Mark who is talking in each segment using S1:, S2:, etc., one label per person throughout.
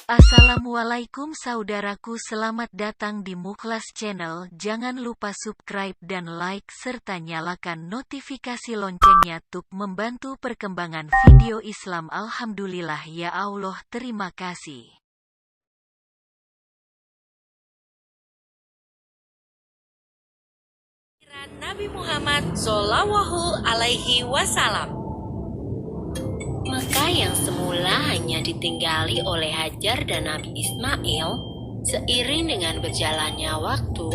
S1: Assalamualaikum saudaraku, selamat datang di Mukhlas Channel. Jangan lupa subscribe dan like serta nyalakan notifikasi loncengnya untuk membantu perkembangan video Islam. Alhamdulillah ya Allah, terima kasih.
S2: Nabi Muhammad Shallallahu Alaihi Wasallam. Mekah yang semula hanya ditinggali oleh Hajar dan Nabi Ismail, seiring dengan berjalannya waktu,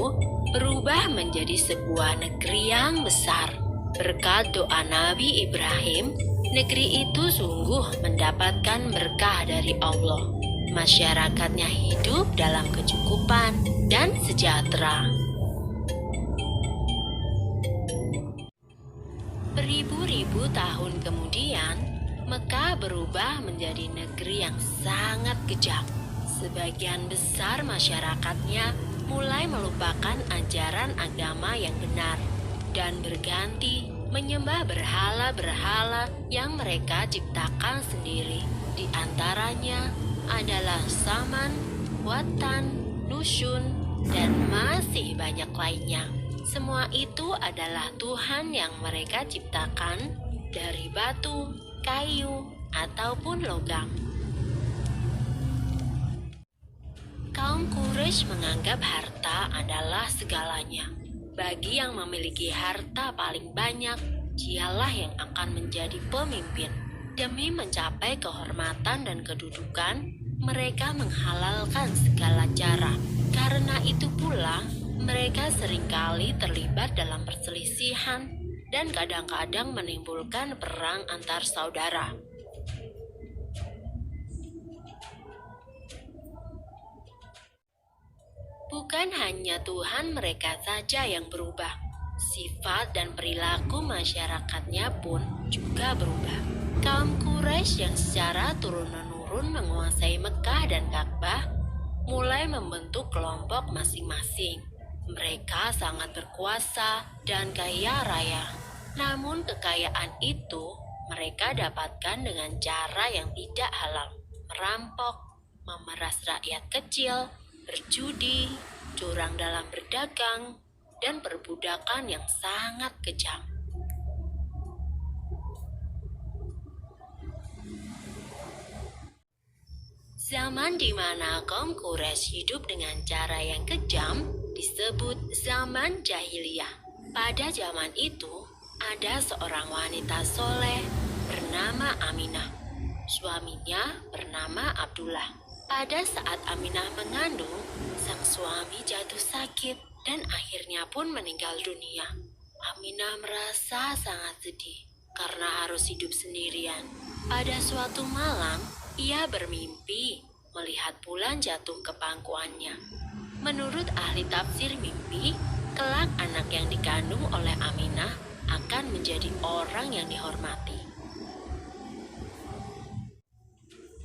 S2: berubah menjadi sebuah negeri yang besar. Berkat doa Nabi Ibrahim, negeri itu sungguh mendapatkan berkah dari Allah. Masyarakatnya hidup dalam kecukupan dan sejahtera. Beribu-ribu tahun kemudian, Mekah berubah menjadi negeri yang sangat kejam. Sebagian besar masyarakatnya mulai melupakan ajaran agama yang benar dan berganti menyembah berhala-berhala yang mereka ciptakan sendiri. Di antaranya adalah Saman, Watan, Nusyun, dan masih banyak lainnya. Semua itu adalah Tuhan yang mereka ciptakan dari batu, kayu, ataupun logam. Kaum Quraisy menganggap harta adalah segalanya. Bagi yang memiliki harta paling banyak, dialah yang akan menjadi pemimpin. Demi mencapai kehormatan dan kedudukan, mereka menghalalkan segala cara. Karena itu pula, mereka seringkali terlibat dalam perselisihan dan kadang-kadang menimbulkan perang antar saudara. Bukan hanya Tuhan mereka saja yang berubah, sifat dan perilaku masyarakatnya pun juga berubah. Kaum Quraisy yang secara turun-menurun menguasai Mekah dan Ka'bah mulai membentuk kelompok masing-masing. Mereka sangat berkuasa dan kaya raya. Namun kekayaan itu mereka dapatkan dengan cara yang tidak halal. Merampok, memeras rakyat kecil, berjudi, curang dalam berdagang, dan perbudakan yang sangat kejam. Zaman di mana kaum Quraisy hidup dengan cara yang kejam disebut zaman jahiliyah. Pada zaman itu, ada seorang wanita soleh bernama Aminah. Suaminya bernama Abdullah. Pada saat Aminah mengandung, sang suami jatuh sakit dan akhirnya pun meninggal dunia. Aminah merasa sangat sedih karena harus hidup sendirian. Pada suatu malam, ia bermimpi melihat bulan jatuh ke pangkuannya. Menurut ahli tafsir mimpi, kelak anak yang dikandung oleh Aminah akan menjadi orang yang dihormati.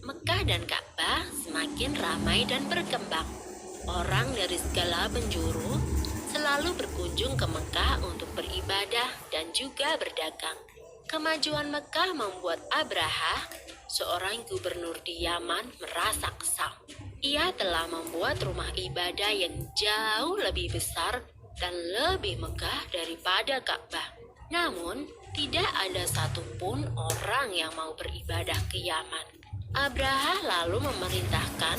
S2: Mekah dan Ka'bah semakin ramai dan berkembang. Orang dari segala penjuru selalu berkunjung ke Mekah untuk beribadah dan juga berdagang. Kemajuan Mekah membuat Abraha, seorang gubernur di Yaman, merasa kesal. Ia telah membuat rumah ibadah yang jauh lebih besar dan lebih megah daripada Ka'bah. Namun, tidak ada satupun orang yang mau beribadah ke Yaman. Abraha lalu memerintahkan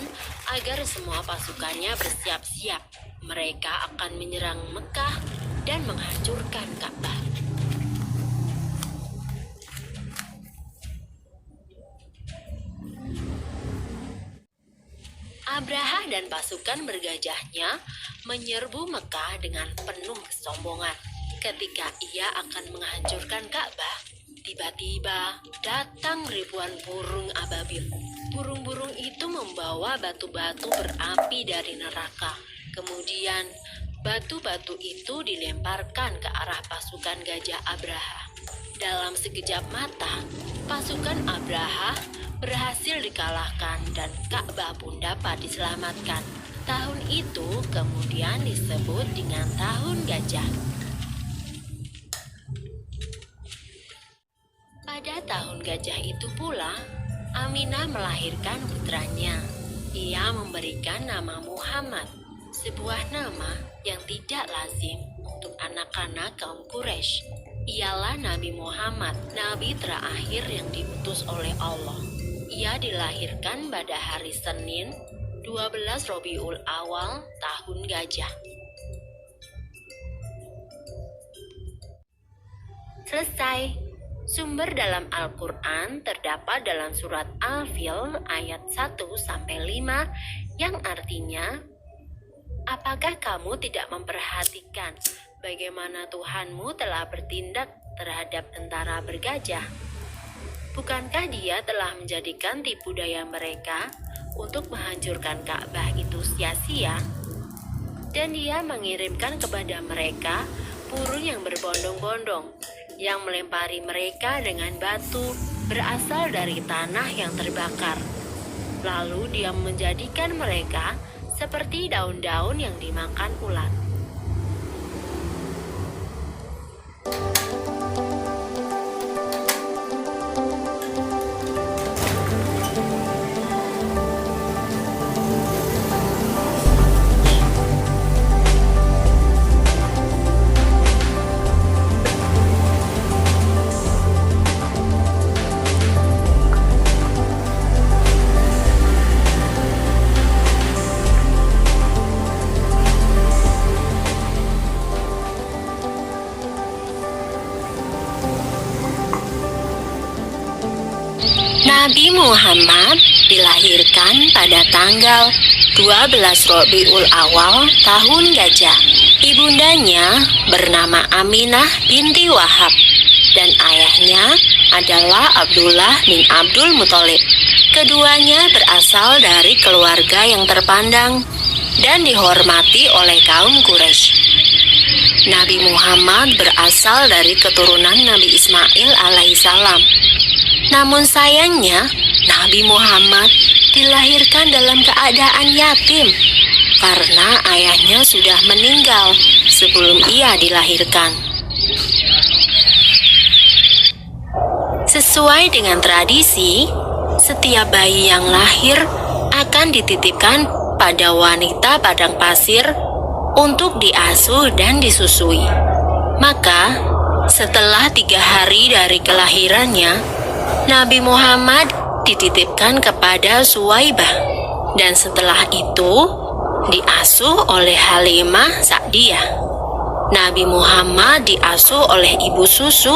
S2: agar semua pasukannya bersiap-siap. Mereka akan menyerang Mekah dan menghancurkan Ka'bah. Abraha dan pasukan bergajahnya menyerbu Mekah dengan penuh kesombongan. Ketika ia akan menghancurkan Ka'bah, tiba-tiba datang ribuan burung ababil. Burung-burung itu membawa batu-batu berapi dari neraka. Kemudian, batu-batu itu dilemparkan ke arah pasukan gajah Abraha. Dalam sekejap mata, pasukan Abraha berhasil dikalahkan dan Ka'bah pun dapat diselamatkan. Tahun itu kemudian disebut dengan Tahun Gajah. Pada tahun gajah itu pula, Aminah melahirkan putranya. ia memberikan nama Muhammad, sebuah nama yang tidak lazim untuk anak-anak kaum Quraisy. Ialah Nabi Muhammad, nabi terakhir yang diutus oleh Allah. Ia dilahirkan pada hari Senin, 12 Rabiul Awal, tahun Gajah. Selesai. Sumber dalam Al-Quran terdapat dalam surat Al-Fil ayat 1-5 yang artinya, apakah kamu tidak memperhatikan bagaimana Tuhanmu telah bertindak terhadap tentara bergajah? Bukankah Dia telah menjadikan tipu daya mereka untuk menghancurkan Ka'bah itu sia-sia? Dan Dia mengirimkan kepada mereka burung yang berbondong-bondong, yang melempari mereka dengan batu berasal dari tanah yang terbakar. Lalu Dia menjadikan mereka seperti daun-daun yang dimakan ulat. Nabi Muhammad dilahirkan pada tanggal 12 Rabiul Awal tahun Gajah. Ibundanya bernama Aminah binti Wahab dan ayahnya adalah Abdullah bin Abdul Muthalib. Keduanya berasal dari keluarga yang terpandang dan dihormati oleh kaum Quraisy. Nabi Muhammad berasal dari keturunan Nabi Ismail alaihissalam. Namun sayangnya, Nabi Muhammad dilahirkan dalam keadaan yatim karena ayahnya sudah meninggal sebelum ia dilahirkan. Sesuai dengan tradisi, setiap bayi yang lahir akan dititipkan pada wanita padang pasir untuk diasuh dan disusui. Maka, setelah 3 hari dari kelahirannya, Nabi Muhammad dititipkan kepada Suwaibah dan setelah itu diasuh oleh Halimah Sa'diyah. Nabi Muhammad diasuh oleh ibu susu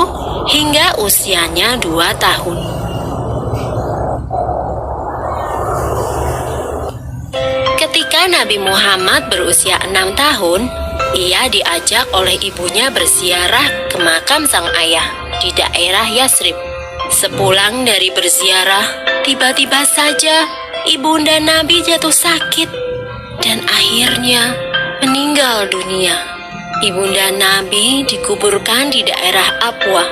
S2: hingga usianya 2 tahun. Ketika Nabi Muhammad berusia 6 tahun, ia diajak oleh ibunya berziarah ke makam sang ayah di daerah Yasrib. Sepulang dari berziarah, tiba-tiba saja ibunda Nabi jatuh sakit dan akhirnya meninggal dunia. Ibunda Nabi dikuburkan di daerah Abwah,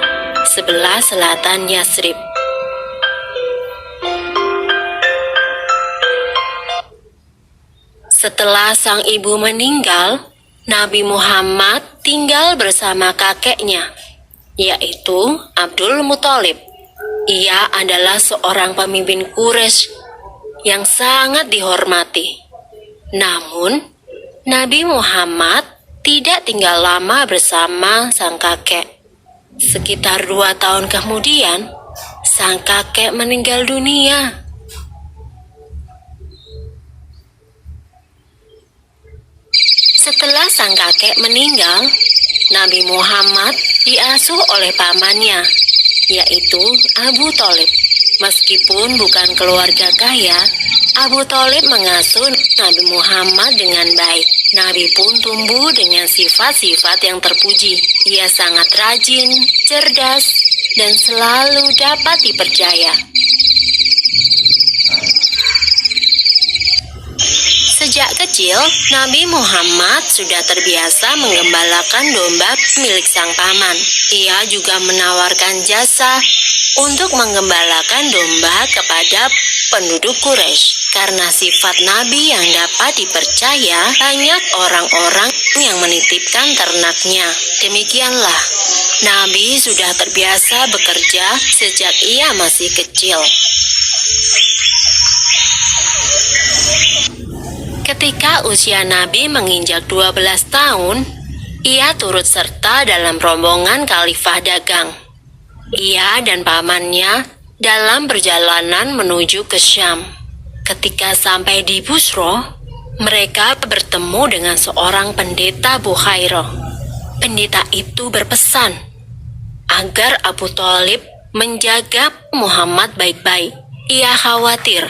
S2: sebelah selatan Yasrib. Setelah sang ibu meninggal, Nabi Muhammad tinggal bersama kakeknya, yaitu Abdul Muthalib. Ia adalah seorang pemimpin Quraisy yang sangat dihormati. Namun, Nabi Muhammad tidak tinggal lama bersama sang kakek. Sekitar 2 tahun kemudian, sang kakek meninggal dunia. Setelah sang kakek meninggal, Nabi Muhammad diasuh oleh pamannya, yaitu Abu Thalib. Meskipun bukan keluarga kaya, Abu Thalib mengasuh Nabi Muhammad dengan baik. Nabi pun tumbuh dengan sifat-sifat yang terpuji. Ia sangat rajin, cerdas, dan selalu dapat dipercaya. Sejak kecil, Nabi Muhammad sudah terbiasa menggembalakan domba milik sang paman. Ia juga menawarkan jasa untuk menggembalakan domba kepada penduduk Quraisy. Karena sifat Nabi yang dapat dipercaya, banyak orang-orang yang menitipkan ternaknya. Demikianlah, Nabi sudah terbiasa bekerja sejak ia masih kecil. Ketika usia Nabi menginjak 12 tahun, ia turut serta dalam rombongan khalifah dagang. Ia dan pamannya dalam perjalanan menuju ke Syam. Ketika sampai di Busro, mereka bertemu dengan seorang pendeta Bukhairah. Pendeta itu berpesan agar Abu Thalib menjaga Muhammad baik-baik. Ia khawatir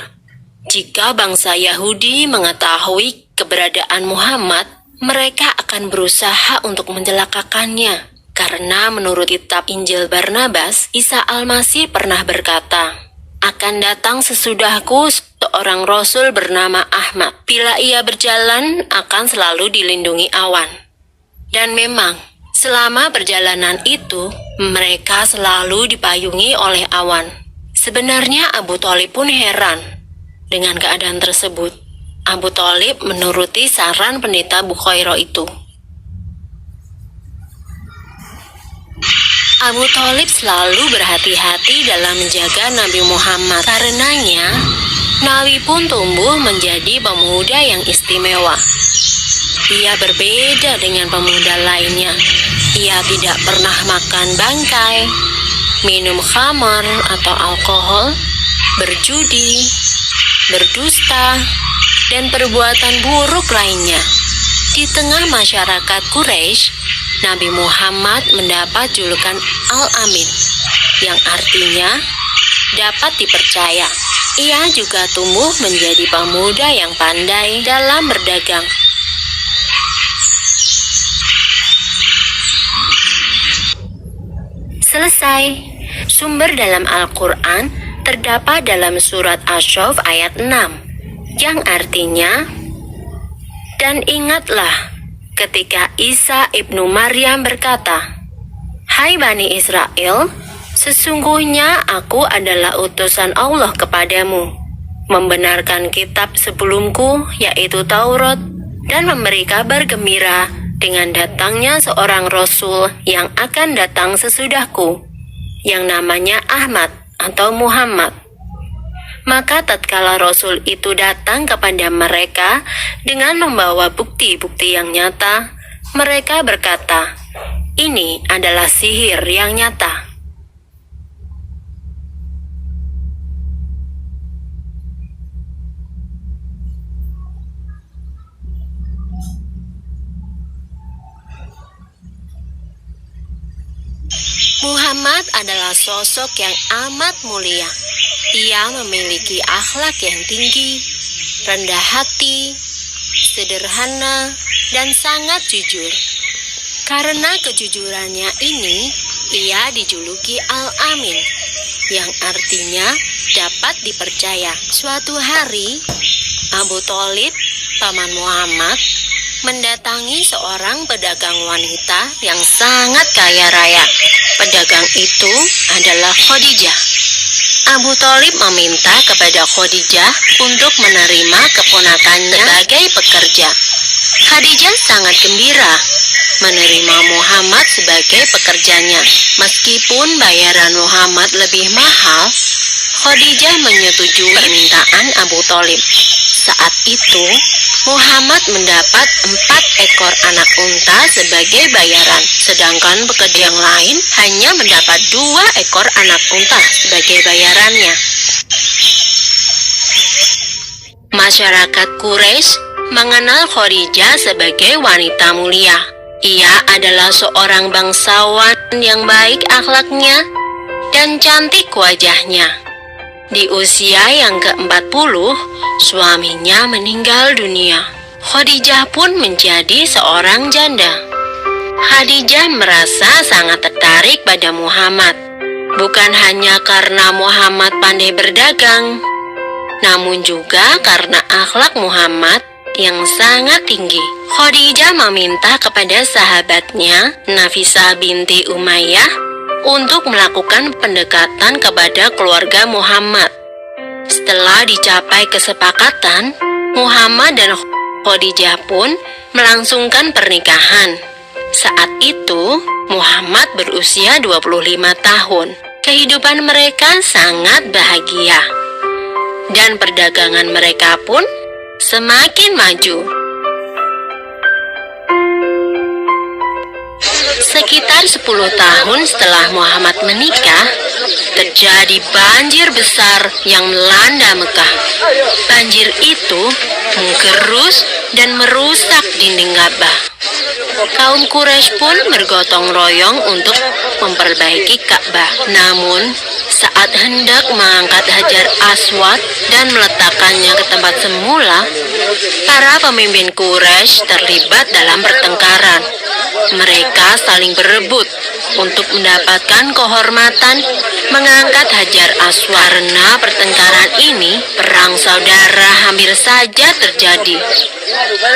S2: jika bangsa Yahudi mengetahui keberadaan Muhammad, mereka akan berusaha untuk mencelakakannya. Karena menurut kitab Injil Barnabas, Isa Al-Masih pernah berkata, "Akan datang sesudahku seorang rasul bernama Ahmad. Bila ia berjalan, akan selalu dilindungi awan." Dan memang, selama perjalanan itu, mereka selalu dipayungi oleh awan. Sebenarnya Abu Thalib pun heran dengan keadaan tersebut. Abu Thalib menuruti saran pendeta Bukhairah itu. Abu Thalib selalu berhati-hati dalam menjaga Nabi Muhammad. Karenanya, Nabi pun tumbuh menjadi pemuda yang istimewa. Ia berbeda dengan pemuda lainnya. Ia tidak pernah makan bangkai, minum khamar atau alkohol, berjudi, berdusta, dan perbuatan buruk lainnya. Di tengah masyarakat Quraisy, Nabi Muhammad mendapat julukan Al-Amin, yang artinya dapat dipercaya. Ia juga tumbuh menjadi pemuda yang pandai dalam berdagang. Selesai. Sumber dalam Al-Quran terdapat dalam surat Asy-Syaff ayat 6, yang artinya, "Dan ingatlah ketika Isa ibnu Maryam berkata, 'Hai Bani Israel, sesungguhnya aku adalah utusan Allah kepadamu, membenarkan kitab sebelumku yaitu Taurat, dan memberi kabar gembira dengan datangnya seorang Rasul yang akan datang sesudahku, yang namanya Ahmad atau Muhammad.' Maka tatkala Rasul itu datang kepada mereka dengan membawa bukti-bukti yang nyata, mereka berkata, 'Ini adalah sihir yang nyata.'" Muhammad adalah sosok yang amat mulia. Ia memiliki akhlak yang tinggi, rendah hati, sederhana, dan sangat jujur. Karena kejujurannya ini, ia dijuluki Al-Amin, yang artinya dapat dipercaya. Suatu hari, Abu Thalib, paman Muhammad, mendatangi seorang pedagang wanita yang sangat kaya raya. Pedagang itu adalah Khadijah. Abu Thalib meminta kepada Khadijah untuk menerima keponakannya sebagai pekerja. Khadijah sangat gembira menerima Muhammad sebagai pekerjanya. Meskipun bayaran Muhammad lebih mahal, Khadijah menyetujui permintaan Abu Thalib. Saat itu, Muhammad mendapat 4 ekor anak unta sebagai bayaran, sedangkan pekerja yang lain hanya mendapat 2 ekor anak unta sebagai bayarannya. Masyarakat Quraisy mengenal Khadijah sebagai wanita mulia. Ia adalah seorang bangsawan yang baik akhlaknya dan cantik wajahnya. Di usia yang ke-40, suaminya meninggal dunia. Khadijah pun menjadi seorang janda. Khadijah merasa sangat tertarik pada Muhammad, bukan hanya karena Muhammad pandai berdagang, namun juga karena akhlak Muhammad yang sangat tinggi. Khadijah meminta kepada sahabatnya, Nafisah binti Umayyah, untuk melakukan pendekatan kepada keluarga Muhammad. Setelah dicapai kesepakatan, Muhammad dan Khadijah pun melangsungkan pernikahan. Saat itu, Muhammad berusia 25 tahun. Kehidupan mereka sangat bahagia, dan perdagangan mereka pun semakin maju. Sekitar 10 tahun setelah Muhammad menikah, terjadi banjir besar yang melanda Mekah. Banjir itu menggerus dan merusak dinding Ka'bah. Kaum Quraisy pun bergotong royong untuk memperbaiki Ka'bah. Namun, saat hendak mengangkat Hajar Aswad dan meletakkannya ke tempat semula, para pemimpin Quraisy terlibat dalam pertengkaran. Mereka saling berebut untuk mendapatkan kehormatan mengangkat Hajar Aswad. Karena pertengkaran ini, perang saudara hampir saja terjadi.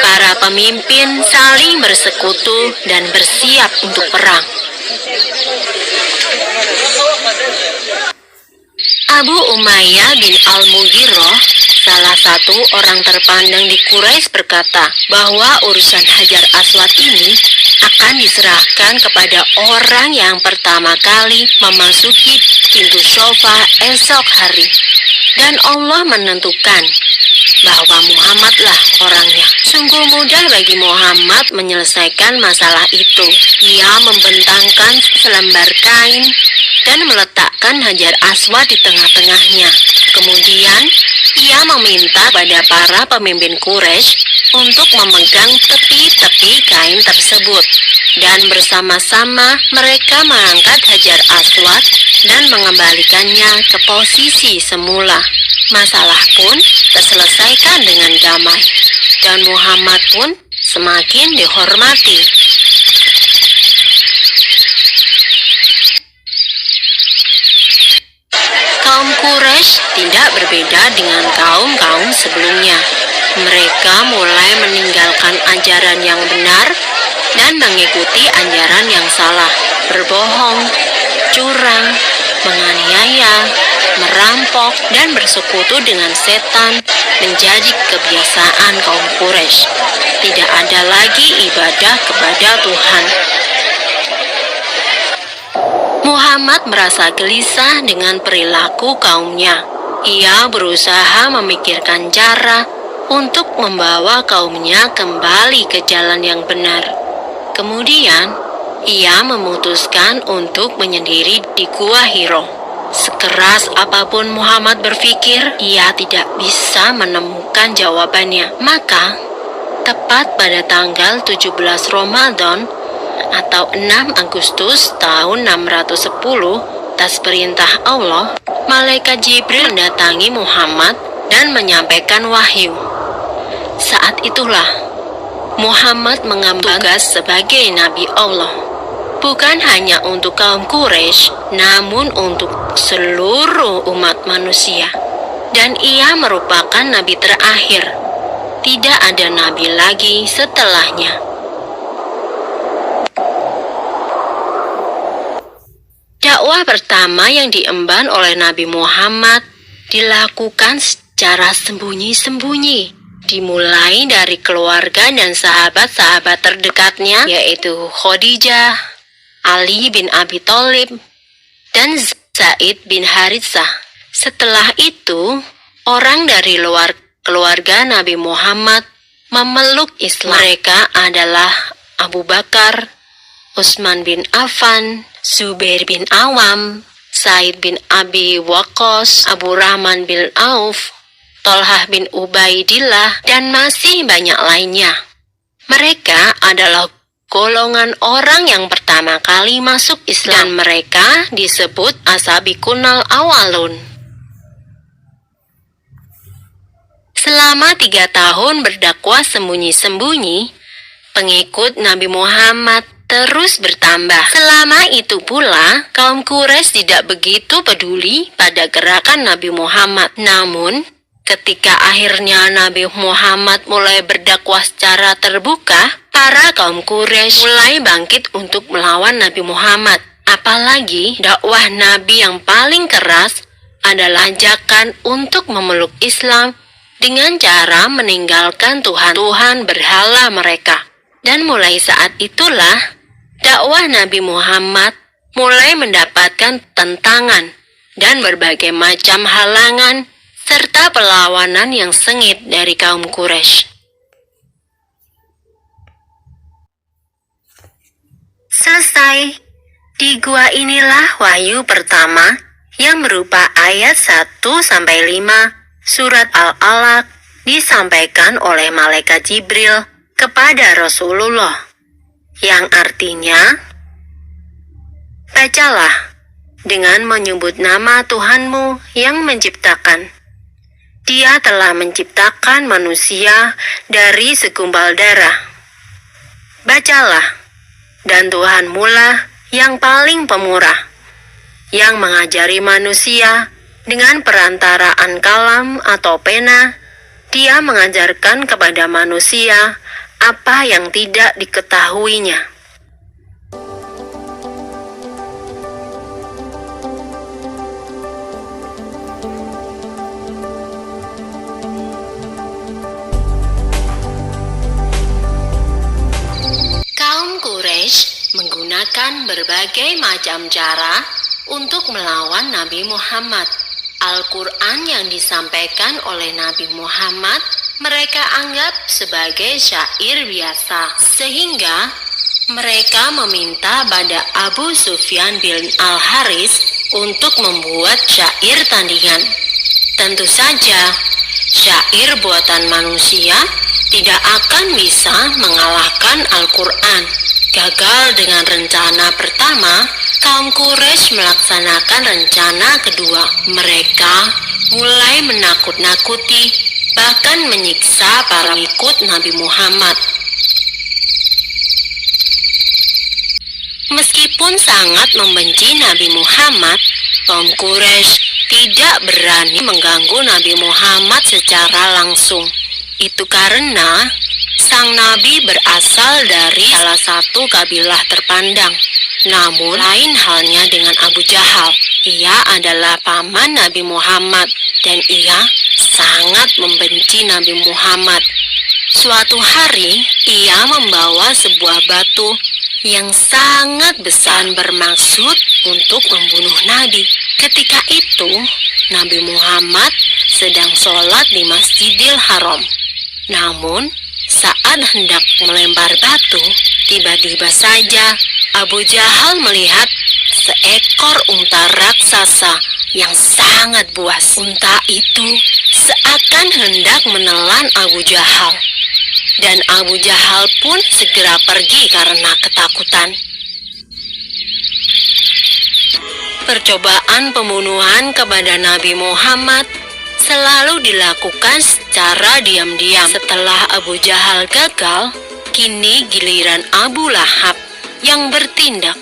S2: Para pemimpin saling bersekutu dan bersiap untuk perang. Abu Umayyah bin Al-Mughirah, salah satu orang terpandang di Quraisy, berkata bahwa urusan Hajar Aswad ini akan diserahkan kepada orang yang pertama kali memasuki pintu Sofa esok hari. Dan Allah menentukan bahwa Muhammadlah orangnya. Sungguh mudah bagi Muhammad menyelesaikan masalah itu. Ia membentangkan selembar kain dan meletakkan Hajar Aswad di tengah-tengahnya. Kemudian, ia meminta pada para pemimpin Quraisy untuk memegang tepi-tepi kain tersebut. Dan bersama-sama mereka mengangkat Hajar Aswad dan mengembalikannya ke posisi semula. Masalah pun terselesaikan dengan damai. Dan Muhammad pun semakin dihormati. Kaum Quraisy tidak berbeda dengan kaum-kaum sebelumnya. Mereka mulai meninggalkan ajaran yang benar dan mengikuti ajaran yang salah, berbohong, curang, menganiaya, merampok, dan bersekutu dengan setan menjadi kebiasaan kaum Quraisy. Tidak ada lagi ibadah kepada Tuhan. Muhammad merasa gelisah dengan perilaku kaumnya. Ia berusaha memikirkan cara untuk membawa kaumnya kembali ke jalan yang benar. Kemudian, ia memutuskan untuk menyendiri di Gua Hiro. Sekeras apapun Muhammad berpikir, ia tidak bisa menemukan jawabannya. Maka, tepat pada tanggal 17 Ramadan atau 6 Agustus tahun 610, atas perintah Allah, malaikat Jibril mendatangi Muhammad dan menyampaikan wahyu. Saat itulah Muhammad mengemban tugas sebagai Nabi Allah, bukan hanya untuk kaum Quraisy, namun untuk seluruh umat manusia. Dan ia merupakan Nabi terakhir. Tidak ada Nabi lagi setelahnya. Dakwah pertama yang diemban oleh Nabi Muhammad dilakukan secara sembunyi-sembunyi. Dimulai dari keluarga dan sahabat-sahabat terdekatnya, yaitu Khadijah, Ali bin Abi Thalib, dan Zaid bin Haritsah. Setelah itu, orang dari luar keluarga Nabi Muhammad memeluk Islam. Mereka adalah Abu Bakar, Utsman bin Affan, Zubair bin Awam, Sa'id bin Abi Waqqas, Abu Rahman bin Auf, Tolhah bin Ubaidillah, dan masih banyak lainnya. Mereka adalah golongan orang yang pertama kali masuk Islam, dan mereka disebut Asabiqunal Awalun. Selama 3 tahun berdakwah sembunyi-sembunyi, pengikut Nabi Muhammad terus bertambah. Selama itu pula, kaum Quraisy tidak begitu peduli pada gerakan Nabi Muhammad. Namun, ketika akhirnya Nabi Muhammad mulai berdakwah secara terbuka, para kaum Quraisy mulai bangkit untuk melawan Nabi Muhammad. Apalagi dakwah Nabi yang paling keras adalah ajakan untuk memeluk Islam dengan cara meninggalkan Tuhan berhala mereka. Dan mulai saat itulah dakwah Nabi Muhammad mulai mendapatkan tantangan dan berbagai macam halangan serta perlawanan yang sengit dari kaum Quraisy. Selesai. Di gua inilah wahyu pertama yang berupa ayat 1-5 surat Al-Alaq disampaikan oleh malaikat Jibril kepada Rasulullah, yang artinya, bacalah dengan menyebut nama Tuhanmu yang menciptakan. Dia telah menciptakan manusia dari segumpal darah. Bacalah, dan Tuhanmu lah yang paling pemurah, yang mengajari manusia dengan perantaraan kalam atau pena. Dia mengajarkan kepada manusia apa yang tidak diketahuinya. Kaum Quraisy menggunakan berbagai macam cara untuk melawan Nabi Muhammad. Al-Quran yang disampaikan oleh Nabi Muhammad mereka anggap sebagai syair biasa, sehingga mereka meminta pada Abu Sufyan bin Al-Haris untuk membuat syair tandingan. Tentu saja, syair buatan manusia tidak akan bisa mengalahkan Al-Quran. Gagal dengan rencana pertama, kaum Quraisy melaksanakan rencana kedua. Mereka mulai menakut-nakuti, bahkan menyiksa para pengikut Nabi Muhammad. Meskipun sangat membenci Nabi Muhammad, kaum Quraisy tidak berani mengganggu Nabi Muhammad secara langsung. Itu karena sang Nabi berasal dari salah satu kabilah terpandang. Namun lain halnya dengan Abu Jahal. Ia adalah paman Nabi Muhammad dan ia sangat membenci Nabi Muhammad. Suatu hari ia membawa sebuah batu yang sangat besar bermaksud untuk membunuh Nabi. Ketika itu Nabi Muhammad sedang sholat di Masjidil Haram. Namun saat hendak melempar batu, tiba-tiba saja Abu Jahal melihat seekor unta raksasa yang sangat buas. Unta itu seakan hendak menelan Abu Jahal. Dan Abu Jahal pun segera pergi karena ketakutan. Percobaan pembunuhan kepada Nabi Muhammad selalu dilakukan secara diam-diam. Setelah Abu Jahal gagal, kini giliran Abu Lahab yang bertindak.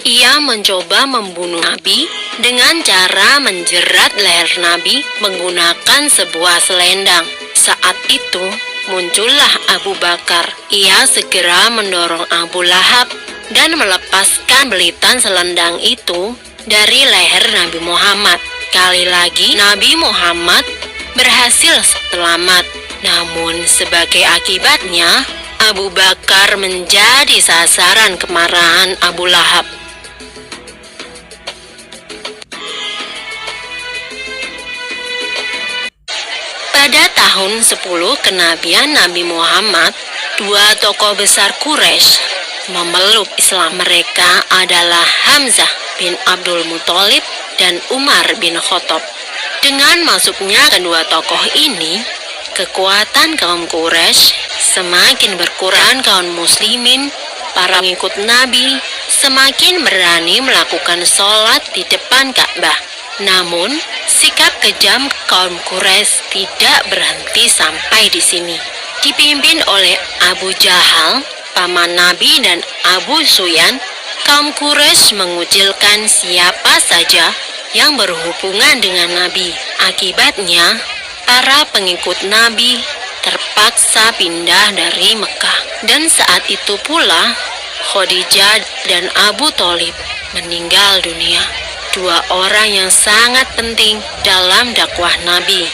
S2: Ia mencoba membunuh Nabi dengan cara menjerat leher Nabi menggunakan sebuah selendang. Saat itu muncullah Abu Bakar. Ia segera mendorong Abu Lahab dan melepaskan belitan selendang itu dari leher Nabi Muhammad. Kali lagi Nabi Muhammad berhasil selamat. Namun sebagai akibatnya Abu Bakar menjadi sasaran kemarahan Abu Lahab. Pada tahun 10 kenabian Nabi Muhammad, dua tokoh besar Quraisy memeluk Islam. Mereka adalah Hamzah bin Abdul Muthalib dan Umar bin Khattab. Dengan masuknya kedua tokoh ini, kekuatan kaum Quraisy semakin berkurang. Kaum muslimin, para pengikut Nabi, semakin berani melakukan sholat di depan Ka'bah. Namun, sikap kejam kaum Quraisy tidak berhenti sampai di sini. Dipimpin oleh Abu Jahal, paman Nabi, dan Abu Sufyan, kaum Quraisy mengucilkan siapa saja yang berhubungan dengan Nabi. Akibatnya, para pengikut Nabi terpaksa pindah dari Mekah. Dan saat itu pula, Khadijah dan Abu Thalib meninggal dunia. Dua orang yang sangat penting dalam dakwah Nabi.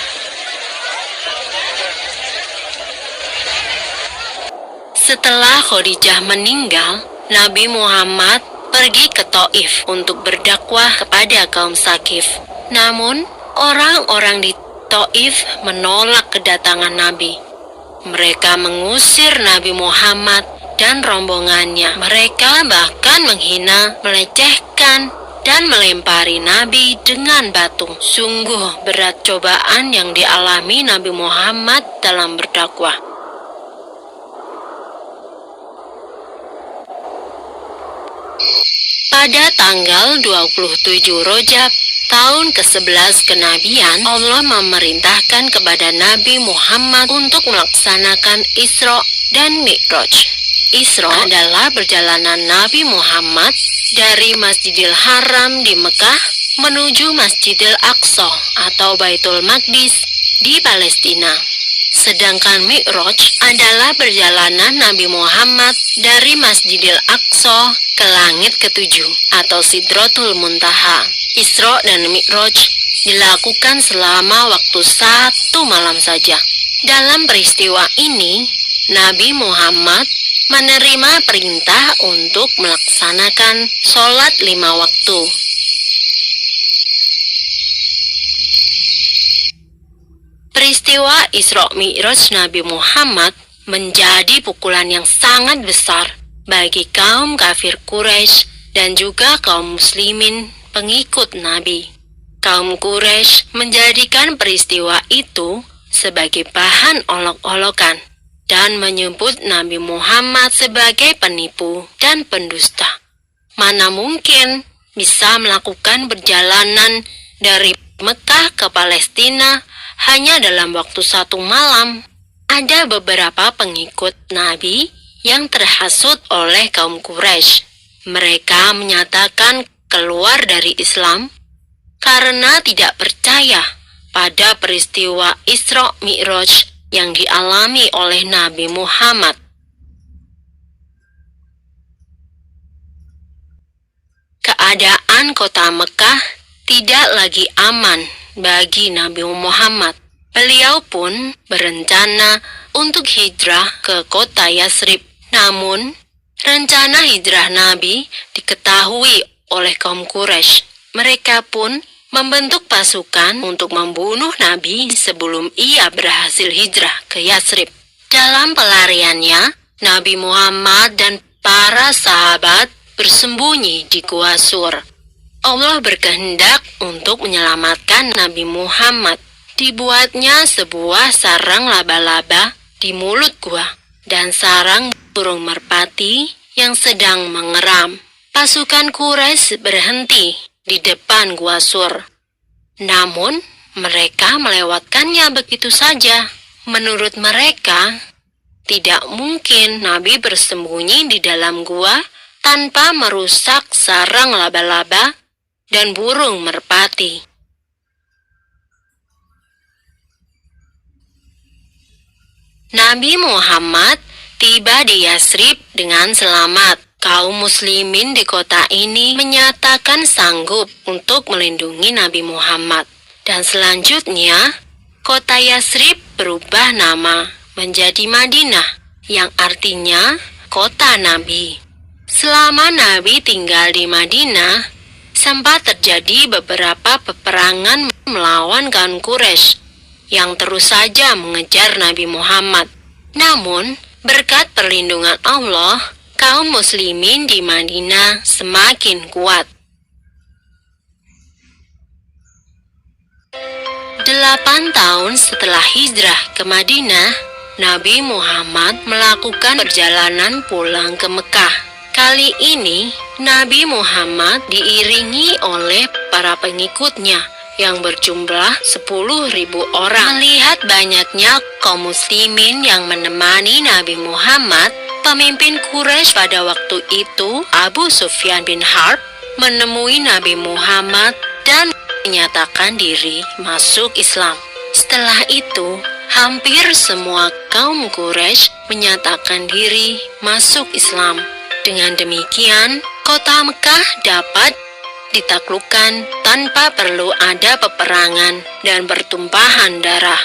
S2: Setelah Khadijah meninggal, Nabi Muhammad pergi ke Taif untuk berdakwah kepada kaum Sakif. Namun, orang-orang di Taif menolak kedatangan Nabi. Mereka mengusir Nabi Muhammad dan rombongannya. Mereka bahkan dengan menghina, melecehkan, dan melempari Nabi dengan batu. Sungguh berat cobaan yang dialami Nabi Muhammad dalam berdakwah. Pada tanggal 27 Rajab, tahun ke-11 kenabian, Allah memerintahkan kepada Nabi Muhammad untuk melaksanakan Isra dan Mi'raj. Isra adalah perjalanan Nabi Muhammad dari Masjidil Haram di Mekah menuju Masjidil Aqsa atau Baitul Maqdis di Palestina. Sedangkan Mi'raj adalah perjalanan Nabi Muhammad dari Masjidil Aqsa ke langit ketujuh atau Sidratul Muntaha. Isra dan Mi'raj dilakukan selama waktu 1 malam saja. Dalam peristiwa ini, Nabi Muhammad menerima perintah untuk melaksanakan sholat 5 waktu. Peristiwa Isra Mi'raj Nabi Muhammad menjadi pukulan yang sangat besar bagi kaum kafir Quraisy dan juga kaum muslimin pengikut Nabi. Kaum Quraisy menjadikan peristiwa itu sebagai bahan olok-olokan dan menyebut Nabi Muhammad sebagai penipu dan pendusta. Mana mungkin bisa melakukan perjalanan dari Mekah ke Palestina hanya dalam waktu 1 malam. Ada beberapa pengikut Nabi yang terhasut oleh kaum Quraisy. Mereka menyatakan keluar dari Islam karena tidak percaya pada peristiwa Isra Mi'raj yang dialami oleh Nabi Muhammad. Keadaan kota Mekah tidak lagi aman bagi Nabi Muhammad. Beliau pun berencana untuk hijrah ke kota Yatsrib. Namun, rencana hijrah Nabi diketahui oleh kaum Quraisy. Mereka pun membentuk pasukan untuk membunuh Nabi sebelum ia berhasil hijrah ke Yatsrib. Dalam pelariannya, Nabi Muhammad dan para sahabat bersembunyi di Gua Sur. Allah berkehendak untuk menyelamatkan Nabi Muhammad. Dibuatnya sebuah sarang laba-laba di mulut gua dan sarang burung merpati yang sedang mengeram. Pasukan Quraisy berhenti di depan Gua Sur. Namun, mereka melewatkannya begitu saja. Menurut mereka, tidak mungkin Nabi bersembunyi di dalam gua tanpa merusak sarang laba-laba dan burung merpati. Nabi Muhammad tiba di Yatsrib dengan selamat. Kaum muslimin di kota ini menyatakan sanggup untuk melindungi Nabi Muhammad. Dan selanjutnya, kota Yatsrib berubah nama menjadi Madinah, yang artinya kota Nabi. Selama Nabi tinggal di Madinah, sempat terjadi beberapa peperangan melawan kaum Quraisy yang terus saja mengejar Nabi Muhammad. Namun, berkat perlindungan Allah, kaum muslimin di Madinah semakin kuat. 8 tahun setelah hijrah ke Madinah, Nabi Muhammad melakukan perjalanan pulang ke Mekah. Kali ini, Nabi Muhammad diiringi oleh para pengikutnya yang berjumlah 10.000 orang. Melihat banyaknya kaum muslimin yang menemani Nabi Muhammad, pemimpin Quraisy pada waktu itu, Abu Sufyan bin Harb, menemui Nabi Muhammad dan menyatakan diri masuk Islam. Setelah itu, hampir semua kaum Quraisy menyatakan diri masuk Islam. Dengan demikian, kota Mekah dapat ditaklukkan tanpa perlu ada peperangan dan pertumpahan darah.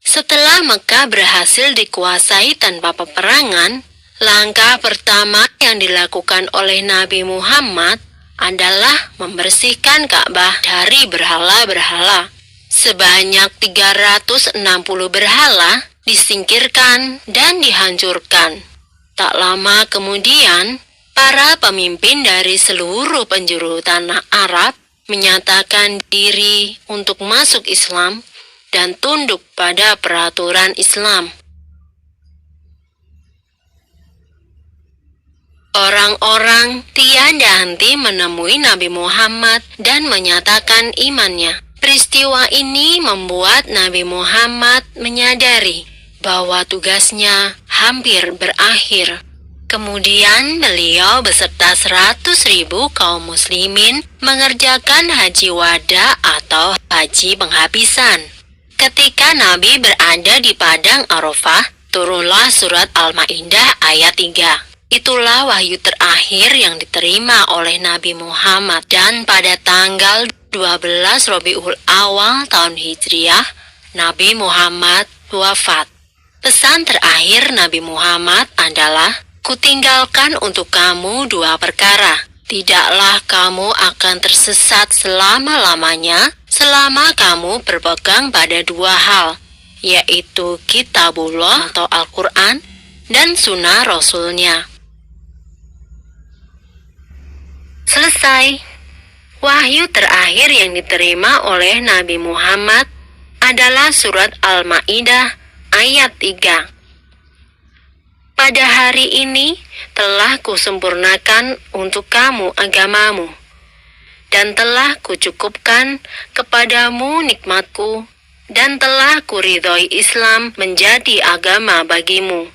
S2: Setelah Mekah berhasil dikuasai tanpa peperangan, langkah pertama yang dilakukan oleh Nabi Muhammad adalah membersihkan Ka'bah dari berhala-berhala. Sebanyak 360 berhala disingkirkan, dan dihancurkan. Tak lama kemudian, para pemimpin dari seluruh penjuru tanah Arab menyatakan diri untuk masuk Islam dan tunduk pada peraturan Islam. Orang-orang tiada henti menemui Nabi Muhammad dan menyatakan imannya. Peristiwa ini membuat Nabi Muhammad menyadari bahwa tugasnya hampir berakhir. Kemudian beliau beserta 100.000 kaum muslimin mengerjakan haji wada atau haji penghabisan. Ketika Nabi berada di padang Arafah, turunlah surat Al-Maidah ayat 3. Itulah wahyu terakhir yang diterima oleh Nabi Muhammad, dan pada tanggal 12 Rabiul Awal tahun Hijriah, Nabi Muhammad wafat. Pesan terakhir Nabi Muhammad adalah, "Kutinggalkan untuk kamu dua perkara. Tidaklah kamu akan tersesat selama-lamanya selama kamu berpegang pada dua hal, yaitu Kitabullah atau Al-Quran dan Sunnah Rasulnya." Selesai. Wahyu terakhir yang diterima oleh Nabi Muhammad adalah surat Al-Maidah ayat 3. Pada hari ini telah kusempurnakan untuk kamu agamamu, dan telah kucukupkan kepadamu nikmatku, dan telah kuridhoi Islam menjadi agama bagimu.